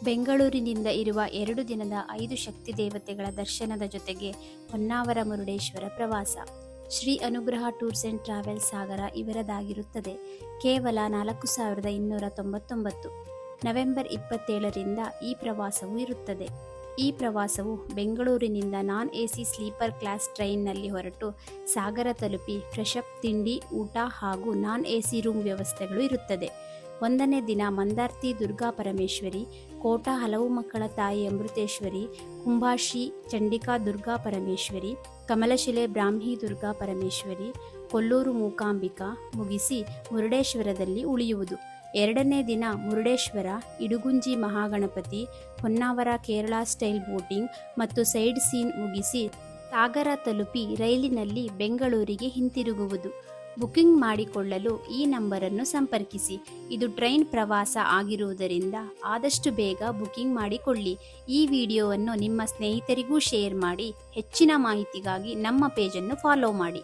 ಬೆಂಗಳೂರಿನಿಂದ ಇರುವ 2 ದಿನದ 5 ಶಕ್ತಿ ದೇವತೆಗಳ ದರ್ಶನದ ಜೊತೆಗೆ ಹೊನ್ನಾವರ ಮುರುಡೇಶ್ವರ ಪ್ರವಾಸ. ಶ್ರೀ ಅನುಗ್ರಹ ಟೂರ್ಸ್ ಅಂಡ್ ಟ್ರಾವೆಲ್ಸ್ ಸಾಗರ ಇವರದಾಗಿರುತ್ತದೆ. ಕೇವಲ 4299. ನವೆಂಬರ್ 27ರಿಂದ ಈ ಪ್ರವಾಸವು ಇರುತ್ತದೆ. ಈ ಪ್ರವಾಸವು ಬೆಂಗಳೂರಿನಿಂದ ನಾನ್ ಎಸಿ ಸ್ಲೀಪರ್ ಕ್ಲಾಸ್ ಟ್ರೈನ್ನಲ್ಲಿ ಹೊರಟು ಸಾಗರ ತಲುಪಿ ಫ್ರೆಶಪ್ ತಿಂಡಿ, ಊಟ ಹಾಗೂ ನಾನ್ ಎಸಿ ರೂಮ್ ವ್ಯವಸ್ಥೆಗಳು ಇರುತ್ತದೆ. 1ನೇ ದಿನ ಮಂದಾರ್ತಿ ದುರ್ಗಾ ಪರಮೇಶ್ವರಿ, ಕೋಟ ಹಲವು ಮಕ್ಕಳ ತಾಯಿ ಅಮೃತೇಶ್ವರಿ, ಕುಂಭಾಶಿ ಚಂಡಿಕಾ ದುರ್ಗಾ ಪರಮೇಶ್ವರಿ, ಕಮಲಶಿಲೆ ಬ್ರಾಹ್ಮಿ ದುರ್ಗಾ ಪರಮೇಶ್ವರಿ, ಕೊಲ್ಲೂರು ಮೂಕಾಂಬಿಕಾ ಮುಗಿಸಿ ಮುರುಡೇಶ್ವರದಲ್ಲಿ ಉಳಿಯುವುದು. 2ನೇ ದಿನ ಮುರುಡೇಶ್ವರ, ಇಡುಗುಂಜಿ ಮಹಾಗಣಪತಿ, ಹೊನ್ನಾವರ ಕೇರಳ ಸ್ಟೈಲ್ ಬೋಟಿಂಗ್ ಮತ್ತು ಸೈಡ್ ಸೀನ್ ಮುಗಿಸಿ ಸಾಗರ ತಲುಪಿ ರೈಲಿನಲ್ಲಿ ಬೆಂಗಳೂರಿಗೆ ಹಿಂತಿರುಗುವುದು. ಬುಕಿಂಗ್ ಮಾಡಿಕೊಳ್ಳಲು ಈ ನಂಬರನ್ನು ಸಂಪರ್ಕಿಸಿ. ಇದು ಟ್ರೈನ್ ಪ್ರವಾಸ ಆಗಿರುವುದರಿಂದ ಆದಷ್ಟು ಬೇಗ ಬುಕಿಂಗ್ ಮಾಡಿಕೊಳ್ಳಿ. ಈ ವಿಡಿಯೋವನ್ನು ನಿಮ್ಮ ಸ್ನೇಹಿತರಿಗೂ ಶೇರ್ ಮಾಡಿ. ಹೆಚ್ಚಿನ ಮಾಹಿತಿಗಾಗಿ ನಮ್ಮ ಪೇಜನ್ನು ಫಾಲೋ ಮಾಡಿ.